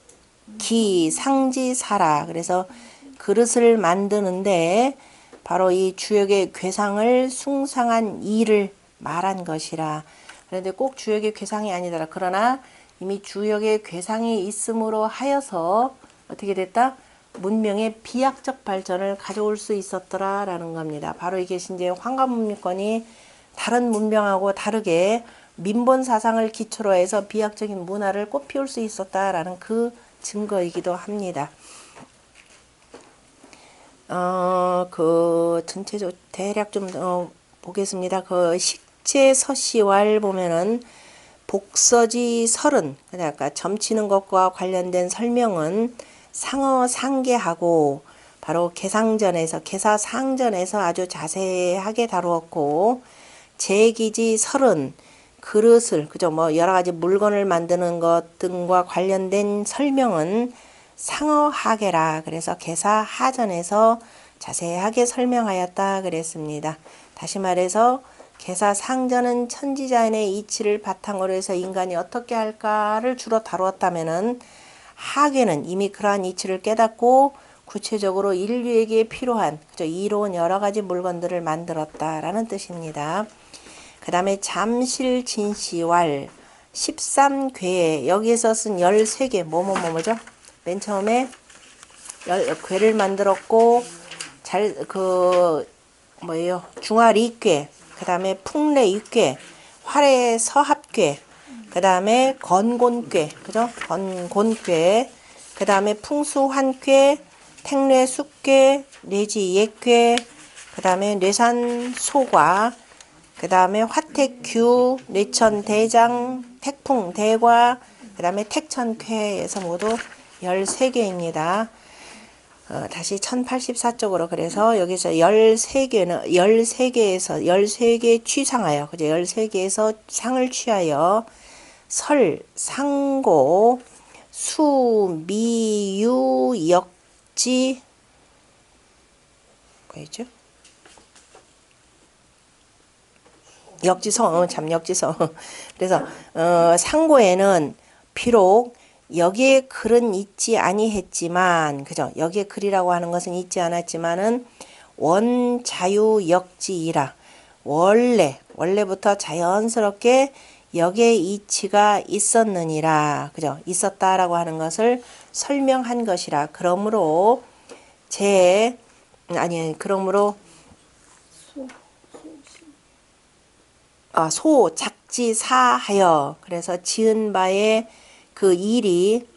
기, 상지, 사라. 그래서 그릇을 만드는데 바로 이 주역의 괴상을 숭상한 이를 말한 것이라. 그런데 꼭 주역의 괴상이 아니더라. 그러나 이미 주역의 괴상이 있음으로 하여서 어떻게 됐다? 문명의 비약적 발전을 가져올 수 있었더라라는 겁니다. 바로 이게 이제 황가문명권이 다른 문명하고 다르게 민본 사상을 기초로 해서 비약적인 문화를 꽃피울 수 있었다라는 그 증거이기도 합니다. 그 전체적 대략 좀 보겠습니다. 그 식재 서시왈 보면은 복서지 설은 그러니까 점치는 것과 관련된 설명은 상어 상계하고 바로 계사상전에서 아주 자세하게 다루었고 제기지 설은 그릇을 그죠 뭐 여러 가지 물건을 만드는 것 등과 관련된 설명은 상어하계라 그래서 계사하전에서 자세하게 설명하였다 그랬습니다. 다시 말해서 계사상전은 천지자연의 이치를 바탕으로 해서 인간이 어떻게 할까를 주로 다루었다면은 하계는 이미 그러한 이치를 깨닫고 구체적으로 인류에게 필요한 그죠 이로운 여러 가지 물건들을 만들었다라는 뜻입니다. 그 다음에 잠실진시왈 13궤 여기에서 쓴 13개 뭐죠? 맨 처음에 궤를 만들었고 중화리궤 그 다음에 풍래익궤 활해서합궤 그 다음에 건곤궤 그죠? 건곤궤 그 다음에 풍수환궤 택뇌숙궤 뇌지예궤 그 다음에 뇌산소과 그 다음에 화택규 뇌천대장 택풍대과 그 다음에 택천쾌에서 모두 13개입니다. 다시 1084쪽으로 그래서 여기서 13개 취상하여 그죠? 13개에서 상을 취하여 설, 상고, 수, 미, 유, 역지 뭐였죠? 역지성, 역지성. 그래서 상고에는 비록 여기에 글은 있지 아니했지만, 그죠? 여기에 글이라고 하는 것은 있지 않았지만은 원자유역지이라 원래부터 자연스럽게 여기에 이치가 있었느니라, 그죠? 있었다라고 하는 것을 설명한 것이라. 그러므로 소작지사하여 그래서 지은 바의 그 일이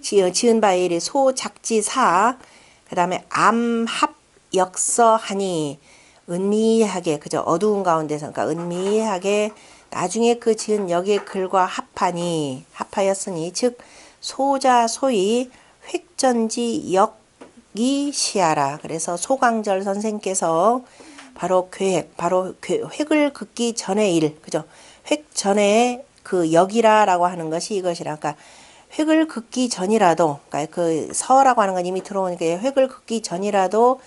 지은 바의 일이 소작지사 그 다음에 암합역서하니 은미하게 그죠 어두운 가운데서 그러니까 은미하게 나중에 그 지은 여기의 글과 합하였으니 즉 소자 소위 획전지 역이시하라. 그래서 소광절 선생께서 바로 획을 긋기 전의 일, 그죠? 획 전에 그 역이라라고 하는 것이 이것이라. 그러니까 획을 긋기 전이라도, 그러니까 그 서라고 하는 건 이미 들어오니까 획을 긋기 전이라도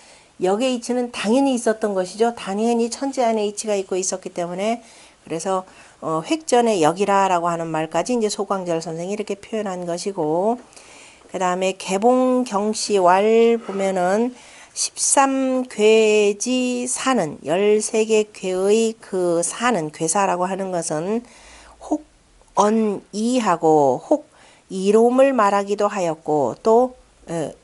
역의 이치는 당연히 있었던 것이죠. 당연히 천지 안에 이치가 있고 있었기 때문에 그래서 획전의 역이라라고 하는 말까지 이제 소광절 선생이 이렇게 표현한 것이고, 그 다음에 개봉경시왈 보면은 13궤지 사는 13개 궤의 그 사는 궤사라고 하는 것은 혹 언이하고 혹 이롬을 말하기도 하였고 또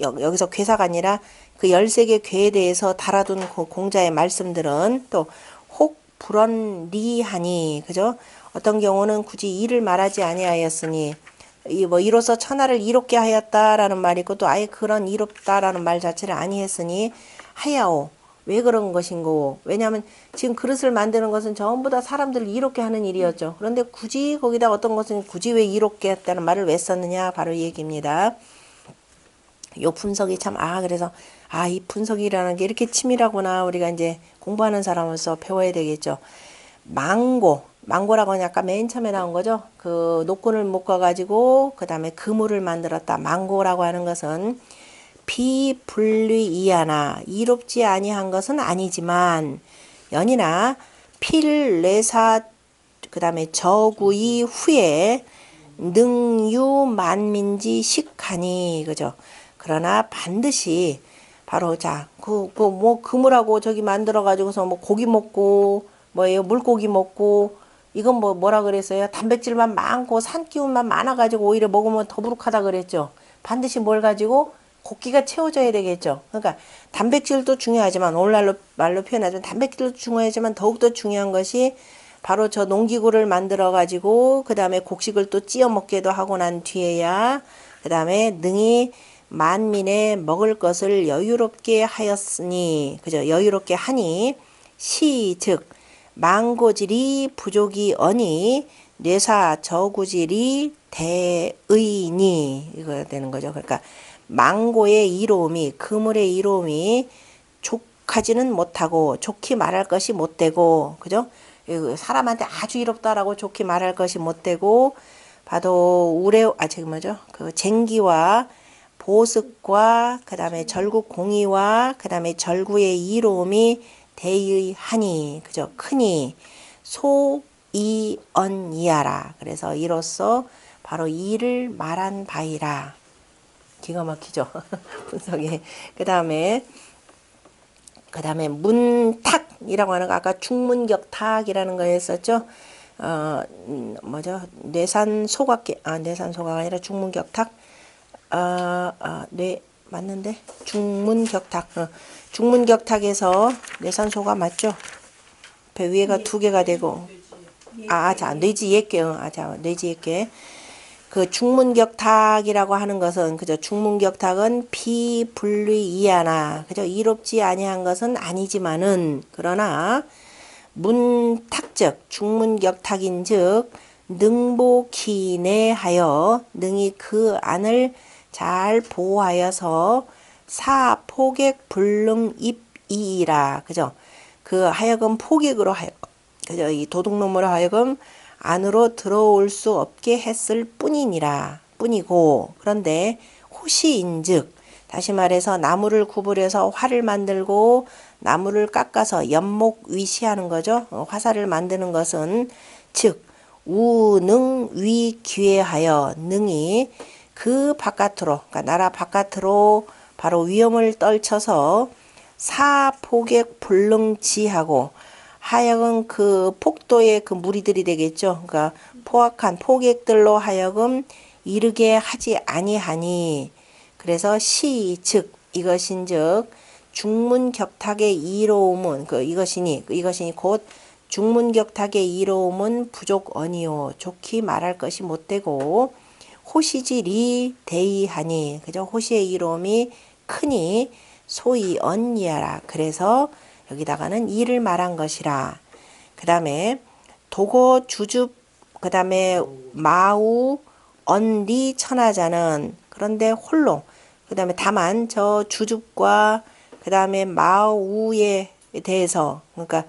여기서 괴사가 아니라 그 13개 괴에 대해서 달아둔 그 공자의 말씀들은 또 혹 불언리하니 그죠? 어떤 경우는 굳이 이를 말하지 아니하였으니 이로써 천하를 이롭게 하였다라는 말이 있고 또 아예 그런 이롭다라는 말 자체를 아니했으니 하야오 왜 그런 것인고 왜냐하면 지금 그릇을 만드는 것은 전부 다 사람들을 이롭게 하는 일이었죠. 그런데 굳이 거기다 어떤 것은 굳이 왜 이롭게 했다는 말을 왜 썼느냐 바로 이 얘기입니다. 요 분석이 참 그래서 이 분석이라는 게 이렇게 치밀하구나 우리가 이제 공부하는 사람으로서 배워야 되겠죠. 망고라고 하니 아까 맨 처음에 나온 거죠. 그 노끈을 묶어가지고 그 다음에 그물을 만들었다. 망고라고 하는 것은 비불리이하나 이롭지 아니한 것은 아니지만 연이나 필례사 그 다음에 저구이 후에 능유만민지 식하니 그죠. 그러나 반드시 바로 뭐 그물하고 저기 만들어 가지고서 뭐 고기 먹고 뭐예요 물고기 먹고 이건 뭐라 그랬어요? 단백질만 많고 산기운만 많아가지고 오히려 먹으면 더부룩하다 그랬죠. 반드시 뭘 가지고 고기가 채워져야 되겠죠. 그러니까 단백질도 중요하지만 오늘날로 말로 표현하자면 단백질도 중요하지만 더욱더 중요한 것이 바로 저 농기구를 만들어 가지고 그 다음에 곡식을 또 찌어 먹게도 하고 난 뒤에야 그 다음에 능히 만민의 먹을 것을 여유롭게 하였으니 그죠 여유롭게 하니 즉 망고질이 부족이 어니 뇌사 저구질이 대의니 이거 되는 거죠. 그러니까 망고의 이로움이 그물의 이로움이 족하지는 못하고 좋게 말할 것이 못되고 그죠? 사람한테 아주 이롭다라고 좋게 말할 것이 못되고 봐도 저기 뭐죠? 그 쟁기와 보습과 그 다음에 절구 공의와 그 다음에 절구의 이로움이 대의하니 그죠? 크니 소이언이하라. 그래서 이로써 바로 이를 말한 바이라. 기가 막히죠. 분석이. 그 다음에 문탁이라고 하는 거 아까 중문격탁이라는 거 했었죠. 뭐죠? 뇌산소각계 뇌산소가 아니라 중문격탁. 맞는데 중문격탁. 중문격탁에서 뇌산소가 맞죠? 배 위에가 두 개가 되고 뇌지예께 뇌지예께 그 중문격탁이라고 하는 것은 그죠? 중문격탁은 비불리이하나 그죠? 이롭지 아니한 것은 아니지만은 그러나 문탁적 중문격탁인즉 능보기내하여 능히 그 안을 잘 보호하여서 사포객 불능입이라 그죠? 그 하여금 포객으로 하여 그죠? 이 도둑놈으로 하여금 안으로 들어올 수 없게 했을 뿐이고 그런데 호시인즉 다시 말해서 나무를 구부려서 활을 만들고 나무를 깎아서 연목위시하는 거죠. 화살을 만드는 것은 즉 우능위기회하여 능히 그 바깥으로 그러니까 나라 바깥으로 바로 위험을 떨쳐서 사포객 불능지하고 하여금 그 폭도의 그 무리들이 되겠죠. 그러니까 포악한 포객들로 하여금 이르게 하지 아니하니 그래서 즉 이것인즉 중문격탁의 이로움은 이것이니 곧 중문격탁의 이로움은 부족 어니요 좋게 말할 것이 못되고 호시질이 대의하니 그죠 호시의 이로움이 크니 소위 언니하라 그래서 여기다가는 이를 말한 것이라. 그 다음에 도고 주줍 그 다음에 마우 언리 천하자는 그런데 홀로 그 다음에 다만 저 주줍과 그 다음에 마우에 대해서 그러니까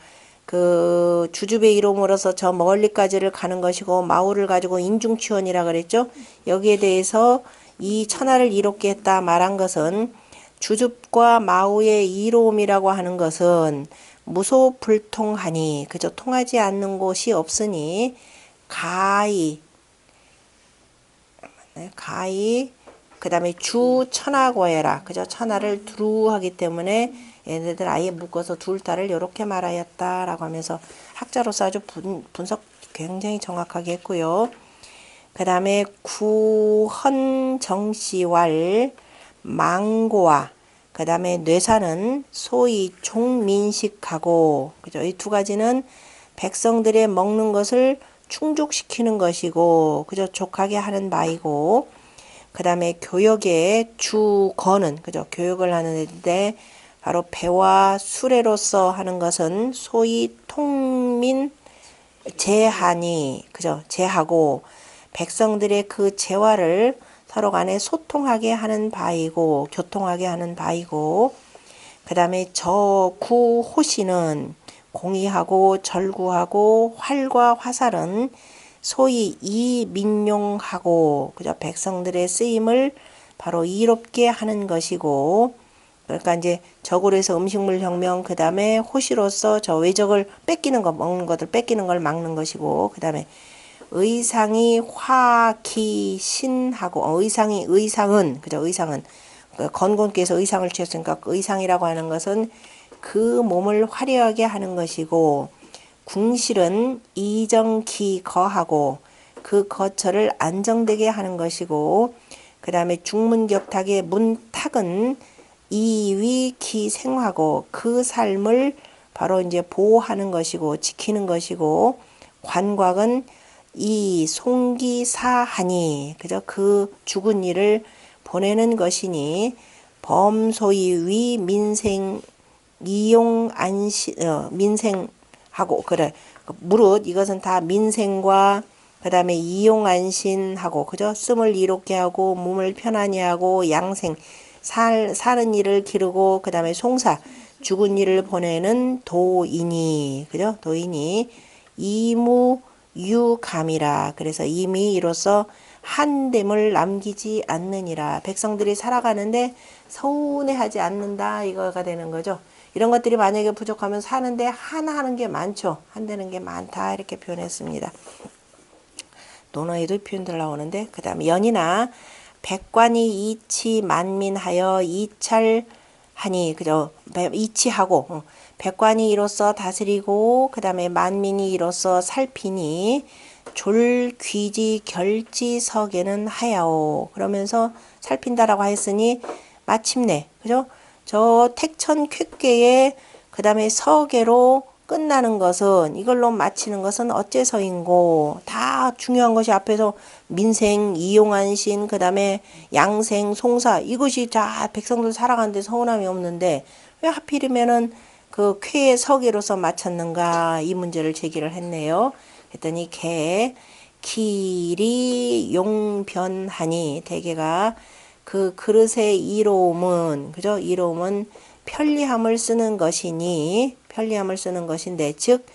그 주줍의 이름으로서 저 멀리까지를 가는 것이고 마우를 가지고 인중치원이라 그랬죠. 여기에 대해서 이 천하를 이롭게 했다 말한 것은 주줍과 마우의 이로움이라고 하는 것은 무소불통하니 그저 통하지 않는 곳이 없으니 가히 그 다음에 주천하고해라 그저 천하를 두루하기 때문에 얘네들 아예 묶어서 둘다를 이렇게 말하였다라고 하면서 학자로서 아주 분석 굉장히 정확하게 했고요. 그 다음에 구헌정씨왈 망고와 그 다음에 뇌사는 소위 종민식하고 그죠? 이 두 가지는 백성들의 먹는 것을 충족시키는 것이고 그죠? 족하게 하는 바이고 그 다음에 교역의 주거는 그죠? 교역을 하는데 바로 배와 수레로서 하는 것은 소위 통민 제하니 그죠? 제하고 백성들의 그 재화를 서로 간에 소통하게 하는 바이고 교통하게 하는 바이고 그 다음에 저구호시는 공의하고 절구하고 활과 화살은 소위 이민용하고 그죠? 백성들의 쓰임을 바로 이롭게 하는 것이고 그러니까 이제 적으로 해서 음식물 혁명 그 다음에 호시로서 저 외적을 뺏기는 거 먹는 것들 뺏기는 걸 막는 것이고 그 다음에 의상이 화기신하고 의상은 그죠? 의상은 건곤께서 의상을 취했으니까 의상이라고 하는 것은 그 몸을 화려하게 하는 것이고 궁실은 이정기거하고 그 거처를 안정되게 하는 것이고 그 다음에 중문격탁의 문탁은 이위기생하고 그 삶을 바로 이제 보호하는 것이고 지키는 것이고 관곽은 이 송기사하니 그죠? 그 죽은 이를 보내는 것이니 범소위 위 민생 이용 안시 민생하고 그래 무릇 이것은 다 민생과 그 다음에 이용 안신하고 그죠? 씀을 이롭게 하고 몸을 편안히 하고 양생 사는 일을 기르고 그 다음에 송사 죽은 이를 보내는 도인이 그죠? 도인이 이무유감이라 그래서 이미 이로써 한됨을 남기지 않느니라 백성들이 살아가는데 서운해하지 않는다 이거가 되는 거죠. 이런 것들이 만약에 부족하면 사는데 하나 하는 게 많죠. 한다는 게 많다 이렇게 표현했습니다. 논어에도 표현들 나오는데 그 다음에 연이나 백관이 이치 만민하여 이찰하니 그죠? 이치하고 백관이 이로써 다스리고 그 다음에 만민이 이로써 살피니 졸귀지 결지석에는 하야오 그러면서 살핀다라고 했으니 마침내 그죠? 저 택천 쾌계의 그 다음에 서계로 끝나는 것은 이걸로 마치는 것은 어째서인고 다 중요한 것이 앞에서 민생, 이용안신, 그 다음에 양생, 송사 이것이 다 백성들 살아가는데 서운함이 없는데 왜 하필이면은 그 쾌의 서계로서 마쳤는가 이 문제를 제기를 했네요. 했더니 개 길이 용변하니 대개가 그 그릇의 이로움은 그죠? 이로움은 편리함을 쓰는 것이니 편리함을 쓰는 것인데 즉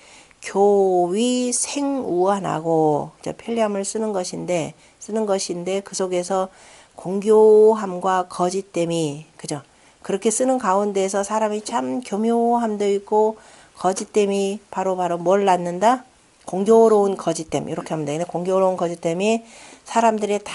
교위 생우한하고 편리함을 쓰는 것인데 그 속에서 공교함과 거짓됨이 그죠? 그렇게 쓰는 가운데에서 사람이 참 교묘함도 있고 거짓됨이 바로 뭘 낳는다? 공교로운 거짓됨 이렇게 하면 되겠네. 공교로운 거짓됨이 사람들이 다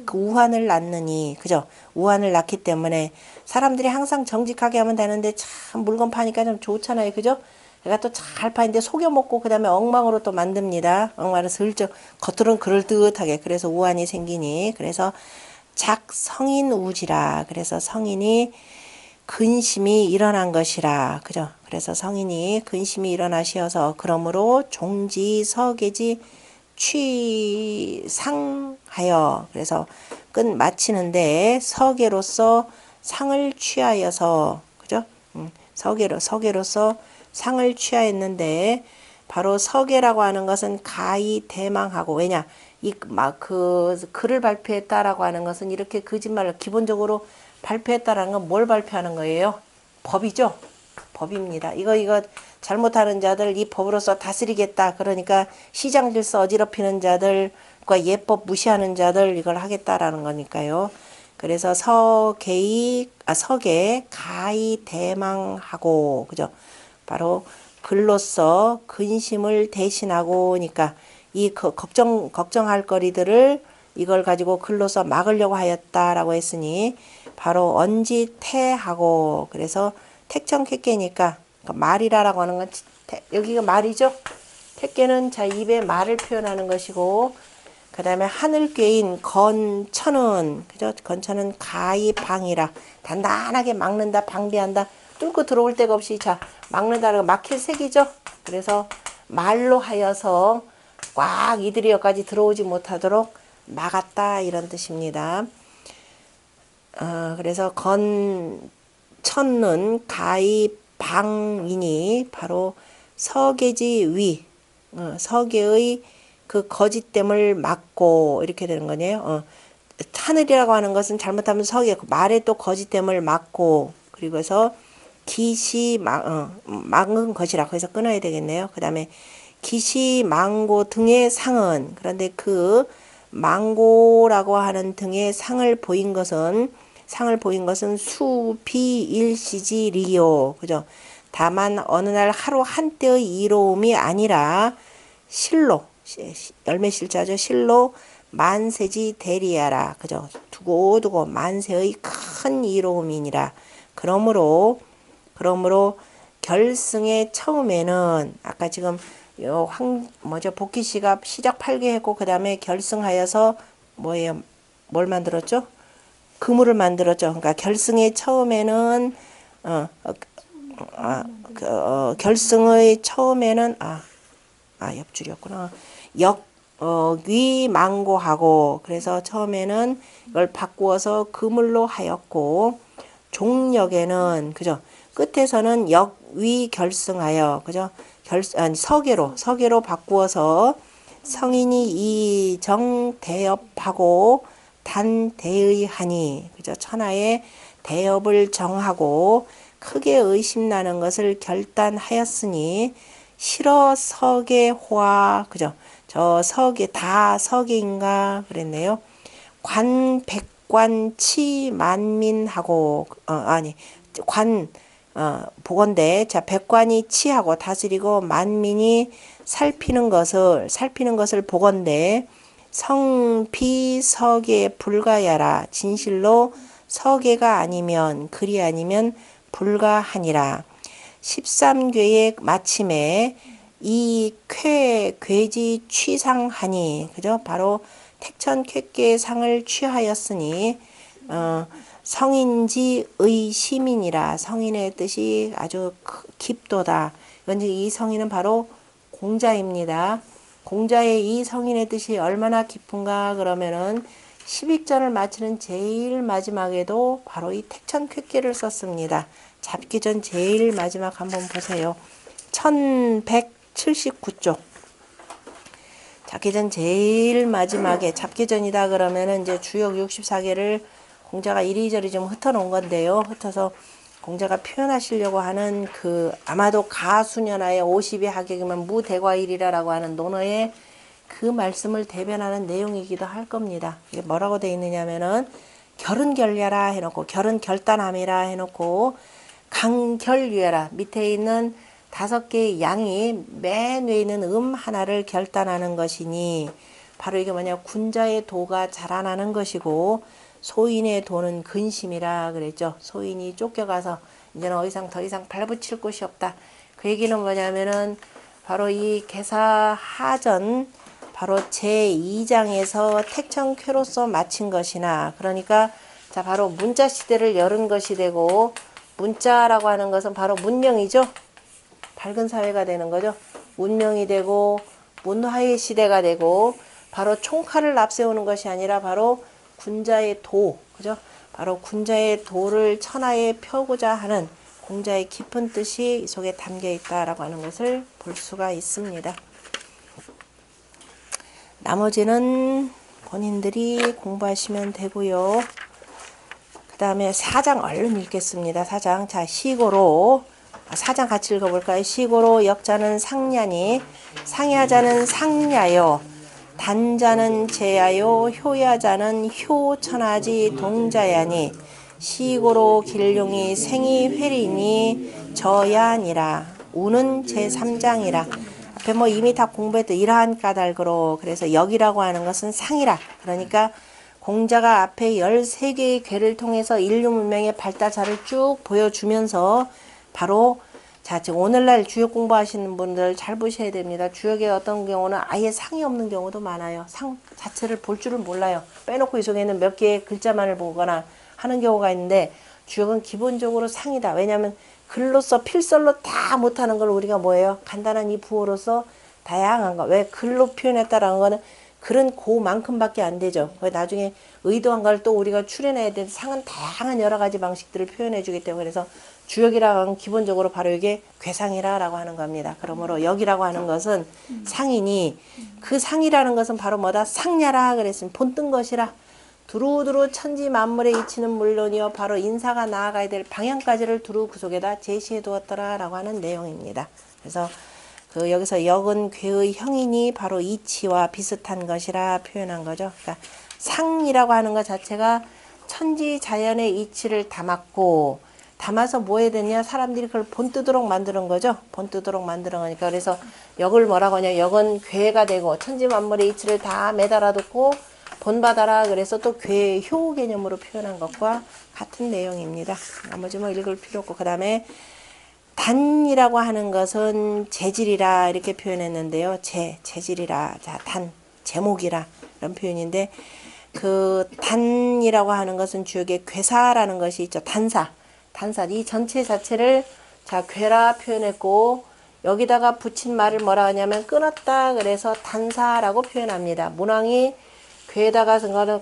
그 우환을 낳느니 그죠? 우환을 낳기 때문에 사람들이 항상 정직하게 하면 되는데 참 물건 파니까 좀 좋잖아요. 그죠? 내가 또 잘 파는데 속여먹고 그 다음에 엉망으로 또 만듭니다. 엉망으로 슬쩍 겉으로는 그럴듯하게 그래서 우환이 생기니 그래서 작성인 우지라 그래서 성인이 근심이 일어난 것이라 그죠? 그래서 성인이 근심이 일어나시어서 그러므로 종지서계지 취상하여 그래서 끝 마치는데 서계로서 상을 취하여서 그죠? 서계로서 상을 취하였는데 바로 서계라고 하는 것은 가히 대망하고 왜냐 이 막 그 글을 발표했다라고 하는 것은 이렇게 거짓말을 기본적으로 발표했다라는 건 뭘 발표하는 거예요? 법이죠. 법입니다. 이거 잘못하는 자들 이 법으로서 다스리겠다. 그러니까 시장 질서 어지럽히는 자들과 예법 무시하는 자들 이걸 하겠다라는 거니까요. 그래서 서계 가히 대망하고 그죠? 바로 글로써 근심을 대신하고니까 이 걱정할 거리들을 이걸 가지고 글로써 막으려고 하였다라고 했으니 바로 언지태하고 그래서 택천쾌계니까 말이라고 하는 건 여기가 말이죠. 택계는 자 입에 말을 표현하는 것이고 그 다음에 하늘꾀인 건천은, 그죠? 건천은 가히 방이라. 단단하게 막는다, 방비한다. 뚫고 들어올 데가 없이, 자, 막는다라고 막힐 색이죠? 그래서 말로 하여서 꽉 이들이 여기까지 들어오지 못하도록 막았다, 이런 뜻입니다. 그래서 건천은 가히 방이니 바로 서계지 위, 서계의 그 거짓됨을 막고 이렇게 되는 거네요. 하늘이라고 하는 것은 잘못하면 서계, 말에 또 거짓됨을 막고, 그리고서 기시 막은 것이라 그래서 끊어야 되겠네요. 그 다음에 기시 망고 등의 상은, 그런데 그 망고라고 하는 등의 상을 보인 것은 수비일시지리요. 그죠? 다만 어느 날 하루 한때의 이로움이 아니라 실로, 열매실자죠. 실로 만세지 대리하라. 그죠? 두고두고 만세의 큰 이로움이니라. 그러므로 결승의 처음에는 아까 지금 복귀시가 시작 8개 했고 그 다음에 결승하여서 뭐예요? 뭘 만들었죠? 그물을 만들었죠. 그러니까 결승의 처음에는 결승의 처음에는 옆줄이었구나. 위망고하고, 그래서 처음에는 이걸 바꾸어서 그물로 하였고, 종역에는, 그죠? 끝에서는 역위 결승하여, 그죠? 서계로 바꾸어서 성인이 이정 대업하고 단대의하니, 그죠? 천하의 대업을 정하고 크게 의심나는 것을 결단하였으니 실어 서계화, 그죠? 저 서계 다 서계인가 그랬네요. 관 백관치 만민하고 보건대, 자, 백관이 치하고 다스리고 만민이 살피는 것을 보건대 성비 서계 불가야라. 진실로 서계가 아니면, 글이 아니면 불가하니라. 13궤의 마침에 이 괴지 취상하니, 그죠? 바로 택천 쾌계의 상을 취하였으니, 성인지의 시민이라. 성인의 뜻이 아주 깊도다. 이 성인은 바로 공자입니다. 공자의 이 성인의 뜻이 얼마나 깊은가 그러면은 10익전을 마치는 제일 마지막에도 바로 이 택천 쾌계를 썼습니다. 잡기 전 제일 마지막 한번 보세요. 1179쪽. 잡기 전 제일 마지막에 잡기 전이다 그러면은 이제 주역 64개를 공자가 이리저리 좀 흩어놓은 건데요. 흩어서 공자가 표현하시려고 하는 그 아마도 가수년하에 50의 하객이면 무대과일이라라고 하는 논어의 그 말씀을 대변하는 내용이기도 할 겁니다. 이게 뭐라고 되어 있느냐면은 결은 결야라 해놓고 결은 결단함이라 해놓고 강결유야라 밑에 있는 5개의 양이 맨 위에 있는 하나를 결단하는 것이니 바로 이게 뭐냐 군자의 도가 자라나는 것이고 소인의 도는 근심이라 그랬죠. 소인이 쫓겨가서 이제는 더 이상 발붙일 곳이 없다. 그 얘기는 뭐냐면은 바로 이 개사하전 바로 제2장에서 택천쾌로서 마친 것이나 그러니까 자 바로 문자 시대를 열은 것이 되고 문자라고 하는 것은 바로 문명이죠. 밝은 사회가 되는 거죠. 문명이 되고 문화의 시대가 되고 바로 총칼을 앞세우는 것이 아니라 바로 군자의 도, 그죠? 바로 군자의 도를 천하에 펴고자 하는 공자의 깊은 뜻이 이 속에 담겨 있다라고 하는 것을 볼 수가 있습니다. 나머지는 본인들이 공부하시면 되고요. 그 다음에 4장 얼른 읽겠습니다. 4장. 자, 시고로 4장 같이 읽어볼까요? 시고로 역자는 상냐니 상야자는 상야요 단자는 제야요 효야자는 효천하지 동자야니 시고로 길룡이 생이 회리니 저야니라. 우는 제3장이라. 앞에 뭐 이미 다 공부했던 이러한 까닭으로 그래서 역이라고 하는 것은 상이라. 그러니까 공자가 앞에 13개의 궤를 통해서 인류 문명의 발달사를 쭉 보여주면서 바로 자, 지금 오늘날 주역 공부하시는 분들 잘 보셔야 됩니다. 주역에 어떤 경우는 아예 상이 없는 경우도 많아요. 상 자체를 볼 줄을 몰라요. 빼놓고 이 속에는 몇 개의 글자만을 보거나 하는 경우가 있는데, 주역은 기본적으로 상이다. 왜냐하면 글로써 필설로 다 못하는 걸 우리가 뭐예요? 간단한 이 부호로서 다양한 거. 왜 글로 표현했다라는 거는 글은 그만큼밖에 안 되죠. 나중에 의도한 걸 또 우리가 추려내야 되는 상은 다양한 여러 가지 방식들을 표현해 주기 때문에, 그래서 주역이라고 하는 기본적으로 바로 이게 괴상이라고 하는 겁니다. 그러므로 역이라고 하는 것은 상이니, 그 상이라는 것은 바로 뭐다? 상야라 그랬으면 본뜬 것이라. 두루두루 천지 만물에 이치는 물론이요 바로 인사가 나아가야 될 방향까지를 두루 그 속에다 제시해 두었더라 라고 하는 내용입니다. 그래서 그 여기서 역은 괴의 형이니 바로 이치와 비슷한 것이라 표현한 거죠. 그러니까 상이라고 하는 것 자체가 천지 자연의 이치를 담아서 뭐 해야 되냐? 사람들이 그걸 본뜨도록 만드는 거죠. 본뜨도록 만드는 거니까. 그래서 역을 뭐라고 하냐? 역은 괴가 되고 천지 만물의 이치를 다 매달아 두고 본받아라. 그래서 또 괴의 효 개념으로 표현한 것과 같은 내용입니다. 나머지 뭐 읽을 필요 없고, 그 다음에 단이라고 하는 것은 재질이라 이렇게 표현했는데요. 재질이라, 자, 단, 제목이라 이런 표현인데, 그 단이라고 하는 것은 주역에 괴사라는 것이 있죠. 단사, 이 전체 자체를 자 괴라 표현했고, 여기다가 붙인 말을 뭐라 하냐면 끊었다. 그래서 단사라고 표현합니다. 문왕이 괴에다가 쓴 거는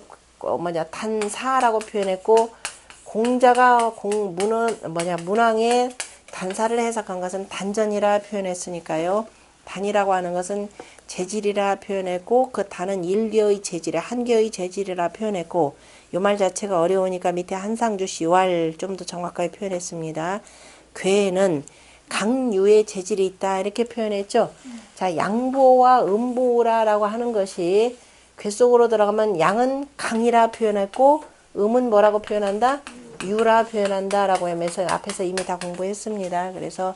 단사라고 표현했고, 공자가 문왕의 단사를 해석한 것은 단전이라 표현했으니까요. 단이라고 하는 것은 재질이라 표현했고, 그 단은 일개의 재질에 한개의 재질이라 표현했고, 요 말 자체가 어려우니까 밑에 한상주시 요할 좀 더 정확하게 표현했습니다. 괴에는 강유의 재질이 있다 이렇게 표현했죠. 자, 양보와 음보라라고 하는 것이 괴 속으로 들어가면 양은 강이라 표현했고, 음은 뭐라고 표현한다? 유라 표현한다 라고 하면서 앞에서 이미 다 공부했습니다. 그래서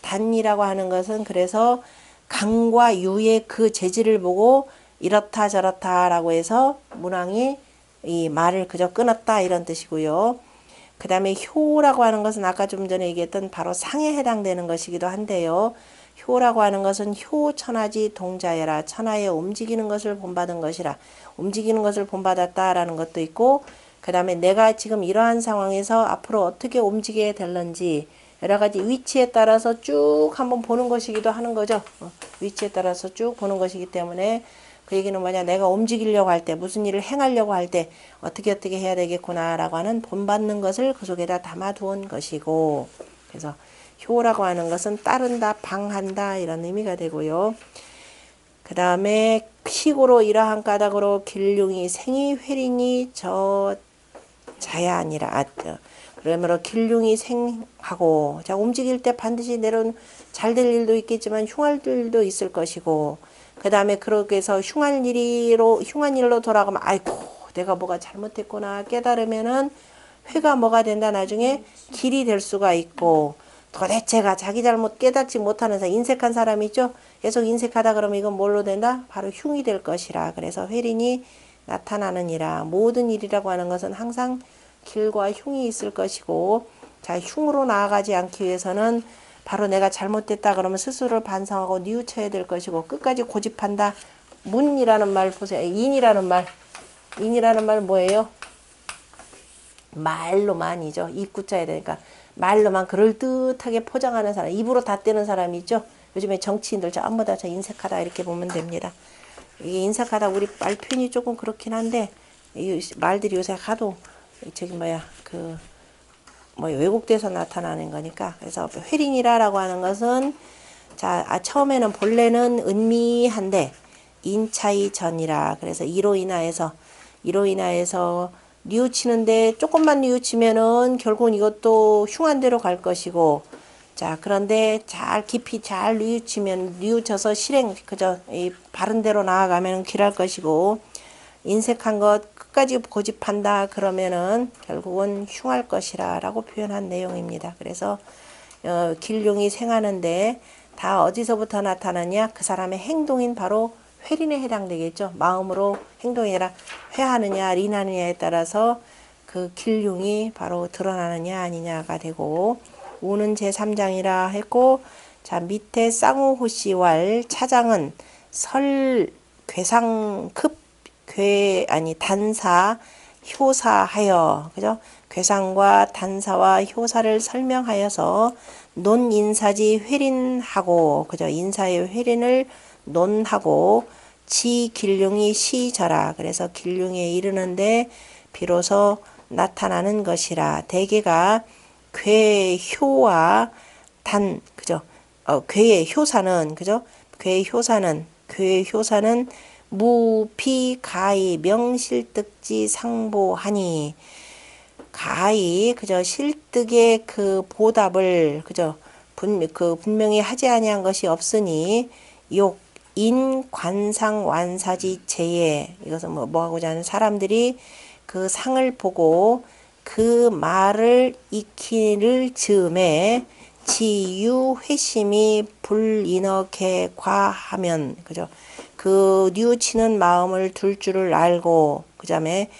단이라고 하는 것은 그래서 강과 유의 그 재질을 보고 이렇다 저렇다 라고 해서 문왕이 이 말을 그저 끊었다 이런 뜻이고요. 그 다음에 효라고 하는 것은 아까 좀 전에 얘기했던 바로 상에 해당되는 것이기도 한데요. 효라고 하는 것은 효천하지 동자여라. 천하에 움직이는 것을 본받은 것이라. 움직이는 것을 본받았다라는 것도 있고, 그 다음에 내가 지금 이러한 상황에서 앞으로 어떻게 움직여야 될런지 여러 가지 위치에 따라서 쭉 한번 보는 것이기도 하는 거죠. 위치에 따라서 쭉 보는 것이기 때문에 그 얘기는 뭐냐, 내가 움직이려고 할 때, 무슨 일을 행하려고 할 때 어떻게 해야 되겠구나 라고 하는 본받는 것을 그 속에다 담아두은 것이고, 그래서 효라고 하는 것은 따른다, 방한다 이런 의미가 되고요. 그 다음에 식으로 이러한 까닭으로 길흉이 생이 회린이 저 자야 아니라 그러므로 길흉이 생하고, 자, 움직일 때 반드시 내려온 잘 될 일도 있겠지만 흉할 일도 있을 것이고, 그 다음에 그렇게 해서 흉한 일로 돌아가면 아이고 내가 뭐가 잘못했구나 깨달으면은 회가 뭐가 된다, 나중에 길이 될 수가 있고, 도대체가 자기 잘못 깨닫지 못하는 사람, 인색한 사람이 있죠. 계속 인색하다 그러면 이건 뭘로 된다? 바로 흉이 될 것이라. 그래서 회린이 나타나느니라. 모든 일이라고 하는 것은 항상 길과 흉이 있을 것이고, 자, 흉으로 나아가지 않기 위해서는 바로 내가 잘못됐다 그러면 스스로를 반성하고 뉘우쳐야 될 것이고, 끝까지 고집한다. 문이라는 말 보세요. 인이라는 말 뭐예요? 말로만이죠. 입구자야 되니까 말로만 그럴듯하게 포장하는 사람, 입으로 다 떼는 사람이 있죠. 요즘에 정치인들 전부 다 저 인색하다 이렇게 보면 됩니다. 이게 인색하다, 우리 말 표현이 조금 그렇긴 한데, 이 말들이 요새 하도 왜곡돼서 나타나는 거니까. 그래서 회린이라고 하는 것은, 자, 처음에는 본래는 은미한데 인차이 전이라. 그래서 이로 인하여서 뉘우치는데 조금만 뉘우치면은 결국은 이것도 흉한 데로 갈 것이고, 자, 그런데 깊이 잘 뉘우쳐서 그저 이 바른 데로 나아가면 길할 것이고, 인색한 것 끝까지 고집한다 그러면은 결국은 흉할 것이라 라고 표현한 내용입니다. 그래서 길흉이 생하는데 다 어디서부터 나타나냐? 그 사람의 행동인 바로 회린에 해당되겠죠. 마음으로 행동이 아니라 회하느냐 린하느냐에 따라서 그 길흉이 바로 드러나느냐 아니냐가 되고, 우는 제3장이라 했고, 자, 밑에 쌍우호시왈 차장은 설 괴상급 단사 효사하여, 그죠? 괴상과 단사와 효사를 설명하여서 논인사지 회린하고, 그죠? 인사의 회린을 논하고, 지 길흉이 시저라. 그래서 길흉에 이르는데 비로소 나타나는 것이라. 대개가 괴효와 그죠? 괴의 효사는, 그죠? 괴의 효사는 무피 가히 명실득지 상보하니, 가히, 그죠? 실득의 그 보답을, 그죠? 분명히 하지 아니한 것이 없으니, 욕, 인, 관상, 완사지, 제예. 이것은 뭐 하고자 하는 사람들이 그 상을 보고 그 말을 익히를 즈음에 지유 회심이 불인어게 과하면, 그죠? 그 뉘우치는 마음을 둘 줄을 알고, 그 다음에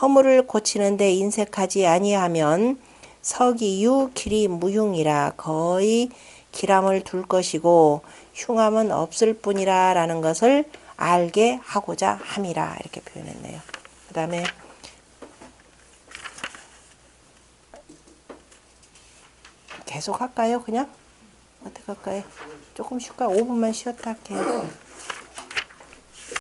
허물을 고치는데 인색하지 아니하면 서기유 길이 무흉이라. 거의 기람을 둘 것이고 흉함은 없을 뿐이라 라는 것을 알게 하고자 함이라. 이렇게 표현했네요. 그 다음에 계속 할까요? 그냥? 어떻게 할까요? 조금 쉴까요? 5분만 쉬었다 할게요.